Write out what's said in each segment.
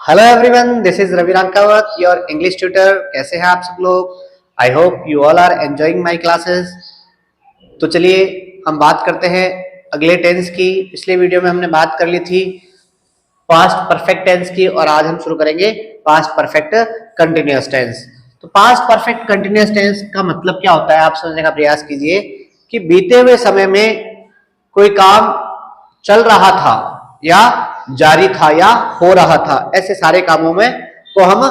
Hello everyone, this is Ravi Rankawat, your English tutor. कैसे हैं आप सब लोग? I hope you all are enjoying my classes. तो चलिए हम बात करते हैं अगले टेंस की। पिछले वीडियो में हमने बात कर ली थी पास्ट परफेक्ट टेंस की और आज हम शुरू करेंगे पास्ट परफेक्ट कंटिन्यूअस टेंस। तो पास्ट परफेक्ट कंटिन्यूअस टेंस का मतलब क्या होता है, आप समझने का प्रयास कीजिए कि बीते हुए समय में कोई काम चल रहा था या जारी था या हो रहा था, ऐसे सारे कामों में को हम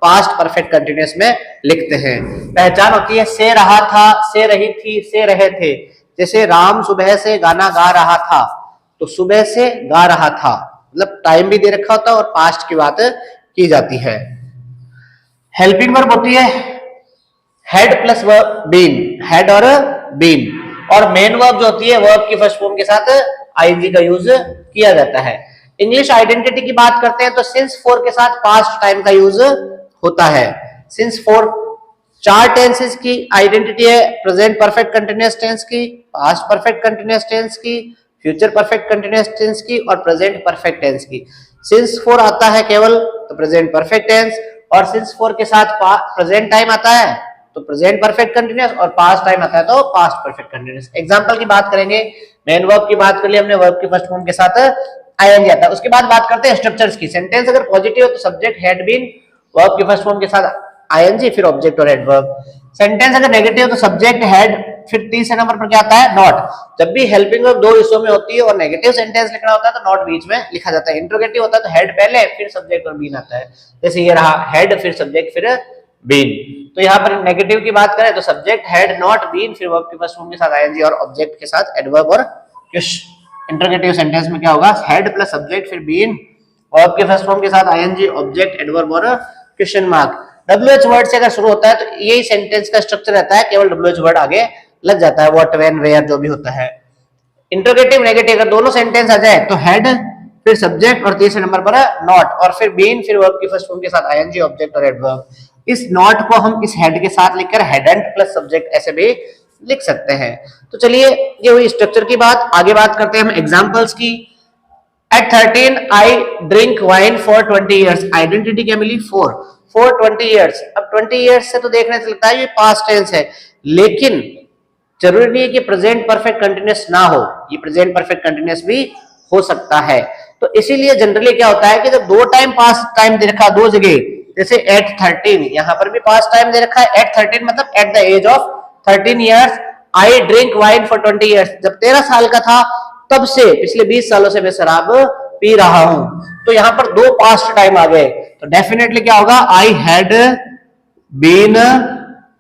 पास्ट परफेक्ट कंटिन्यूअस में लिखते हैं। पहचान होती है से रहा था, से रही थी, से रहे थे। जैसे राम सुबह से गाना गा रहा था, तो सुबह से गा रहा था मतलब टाइम भी दे रखा होता है और पास्ट की बात की जाती है। हेल्पिंग वर्ब होती है had plus verb been, had और बीन। और मेन वर्ब जो होती है वर्ब की फर्स्ट फॉर्म के साथ आईएनजी का यूज किया जाता है। इंग्लिश आइडेंटिटी की बात करते हैं तो सिंस फोर के साथ पास्ट टाइम का यूज होता है। सिंस फोर चार टेंसेस की आइडेंटिटी है, प्रेजेंट परफेक्ट कंटिन्यूअस टेंस की, पास्ट परफेक्ट कंटिन्यूअस टेंस की, फ्यूचर परफेक्ट कंटिन्यूअस टेंस की और प्रेजेंट परफेक्ट टेंस की। सिंस फोर आता है केवल तो प्रेजेंट परफेक्ट टेंस, और सिंस फोर के साथ प्रेजेंट टाइम आता है तो प्रेजेंट परफेक्ट कंटिन्यूअस, और पास्ट टाइम आता है तो पास्ट परफेक्ट कंटिन्यूअस। एग्जांपल की बात करेंगे, मेन वर्ब की बात कर ली हमने, वर्ब की फर्स्ट फॉर्म के साथ आईएनजी आता है। उसके बाद बात करते हैं स्ट्रक्चर्स की। सेंटेंस अगर पॉजिटिव हो तो सब्जेक्ट हैड बीन, वर्ब की फर्स्ट फॉर्म के साथ आईएनजी, फिर ऑब्जेक्ट और एडवर्ब। सेंटेंस अगर नेगेटिव हो तो सब्जेक्ट हैड, फिर तीसरे नंबर पर क्या आता है नॉट। जब भी हेल्पिंग वर्ब दो हिस्सों में होती है और नेगेटिव सेंटेंस लिखना होता है तो नॉट बीच में लिखा जाता है। इंट्रोगेटिव होता है तो हेड पहले फिर सब्जेक्ट और बीन आता है। जैसे ये रहा हेड फिर सब्जेक्ट फिर बीन। तो यहाँ पर नेगेटिव की बात करें तो सब्जेक्ट हैड नॉट बीन, फिर वर्ब की फर्स्ट फॉर्म के साथ आईएनजी और ऑब्जेक्ट के साथ एडवर्ब और क्वेश्चन। इंटरोगेटिव सेंटेंस में क्या होगा, हेड प्लस सब्जेक्ट फिर बीन, वर्ब के फर्स्ट फॉर्म के साथ आईएनजी, ऑब्जेक्ट, एडवर्ब और क्वेश्चन मार्क। डब्ल्यूएच वर्ड से अगर शुरू होता है तो यही सेंटेंस का स्ट्रक्चर रहता है, केवल डब्ल्यूएच वर्ड आगे लग जाता है, व्हाट, व्हेन, वेयर जो भी होता है। इंटरोगेटिव नेगेटिव अगर दोनों सेंटेंस आ जाए तो हेड फिर सब्जेक्ट और तीसरे नंबर पर नॉट, और फिर बीन फिर वर्ब की फर्स्ट फॉर्म के साथ आईएनजी, ऑब्जेक्ट और एडवर्ब। इस नॉट को हम इस हेड के साथ लिखकर हेडेंट प्लस सब्जेक्ट ऐसे भी लिख सकते हैं। तो चलिए ये हुई स्ट्रक्चर की बात। आगे बात करते हैं हम एग्जांपल्स की। At 13 I drink wine for 20 years। Identity क्या मिली, for 20 years। अब 20 years से तो देखने से लगता है ये पास्ट टेंस है, लेकिन जरूरी नहीं है कि प्रेजेंट परफेक्ट कंटिन्यूअस ना हो, ये प्रेजेंट परफेक्ट कंटिन्यूअस भी हो सकता है। तो इसीलिए जनरली क्या होता है कि जब दो टाइम पास्ट टाइम दे रखा दो जगह, जैसे एट 13, यहाँ पर भी पास्ट टाइम दे रखा है एट 13 मतलब at the age of 13 years I drink wine for 20 years। जब 13 साल का था तब से पिछले 20 सालों से मैं शराब पी रहा हूं। तो यहाँ पर दो पास्ट टाइम आ गए तो डेफिनेटली क्या होगा, I had been,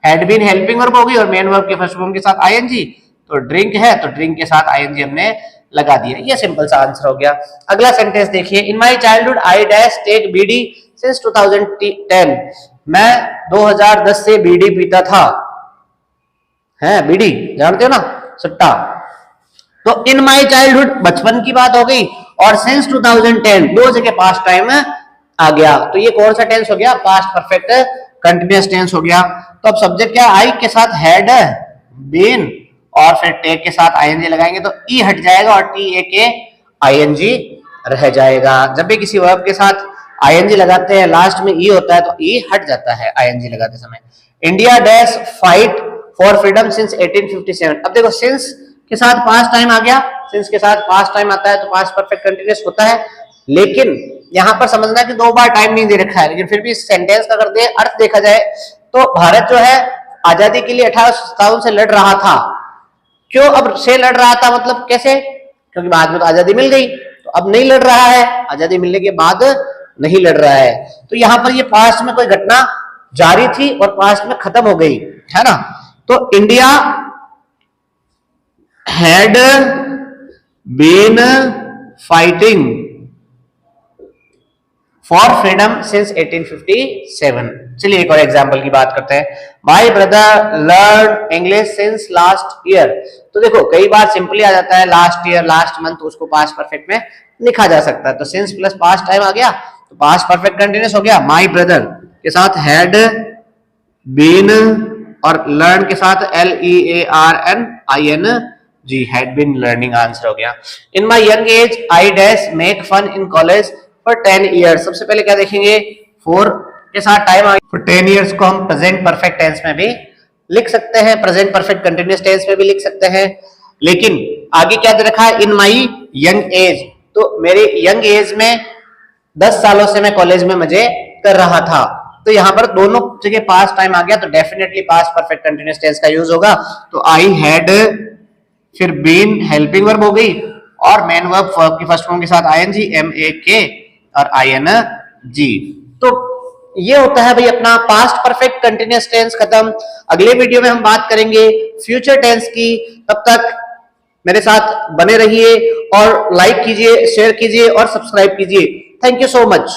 had been helping verb होगी और मेन वर्ब के फर्स्ट फॉर्म के साथ आईएनजी। तो ड्रिंक है तो ड्रिंक के साथ आईएनजी हमने लगा दिया। ये सिंपल सा आंसर हो गया। अगला सेंटेंस देखिए, in my childhood I dash take BD since 2010। मैं 2010 से बीडी पीता था। है बीडी जानते हो ना, सुट्टा। तो इन माई चाइल्डहुड बचपन की बात हो गई, और सिंस 2010 दो जगह पास्ट टाइम आ गया। तो ये कौन सा टेंस हो गया, पास्ट परफेक्ट कंटिन्यूअस टेंस हो गया। तो अब सब्जेक्ट क्या, आई के साथ हैड बीन और फिर टेक के साथ आईएनजी लगाएंगे तो ई हट जाएगा और टी ए के आईएनजी रह जाएगा। जब भी किसी वर्ब के साथ आईएनजी लगाते हैं लास्ट में ई होता है तो ई हट जाता है आईएनजी लगाते समय। India dash fight for freedom since 1857। अब देखो सिंस के साथ पास्ट टाइम आ गया, सिंस के साथ पास्ट टाइम आता है तो पास्ट परफेक्ट कंटिन्यूअस होता है, लेकिन यहां पर समझना कि दो बार टाइम नहीं दे रखा है, लेकिन फिर भी सेंटेंस का अगर अर्थ देखा जाए तो भारत जो है आजादी के लिए 1857 से लड़ रहा था। क्यों अब से लड़ रहा था, मतलब कैसे, क्योंकि बाद में तो आजादी मिल गई, तो अब नहीं लड़ रहा है, आजादी मिलने के बाद नहीं लड़ रहा है। तो यहाँ पर ये पास्ट में कोई घटना जारी थी और पास्ट में खत्म हो गई है ना। तो India had been fighting for freedom since 1857। चलिए एक और एग्जांपल की बात करते हैं। My brother learn English since last year. तो देखो कई बार सिंपली आ जाता है लास्ट ईयर, लास्ट मंथ, उसको पास्ट परफेक्ट में लिखा जा सकता है। तो सिंस प्लस पास्ट टाइम आ गया तो पास्ट परफेक्ट कंटिन्यूअस हो गया। माय ब्रदर के साथ हैड बीन और लर्न के साथ LEARN जी, हैड बीन लर्निंग आंसर हो गया। In my young age I dash make fun in college for 10 years. सबसे पहले क्या देखेंगे, फॉर के साथ टाइम आ गया। फॉर 10 इयर्स को हम प्रेजेंट परफेक्ट टेंस में भी लिख सकते हैं, प्रेजेंट परफेक्ट कंटिन्यूअस टेंस में भी लिख सकते हैं। लेकिन आगे क्या दे रखा है, इन माई यंग एज, तो मेरे यंग एज में 10 सालों से मैं कॉलेज में मजे कर रहा था। तो यहां पर दोनों जगह पास्ट टाइम आ गया, तो definitely past perfect continuous tense का यूज होगा। तो आई हैड, फिर बीन हेल्पिंग वर्ब हो गई, और मेन वर्ब की फर्स्ट फॉर्म के साथ आईएनजी, एम ए के और आईएनजी। तो ये होता है भाई अपना पास्ट परफेक्ट कंटिन्यूअस टेंस खत्म। अगले वीडियो में हम बात करेंगे फ्यूचर टेंस की। तब तक मेरे साथ बने रहिए और लाइक कीजिए, शेयर कीजिए और सब्सक्राइब कीजिए। Thank you so much.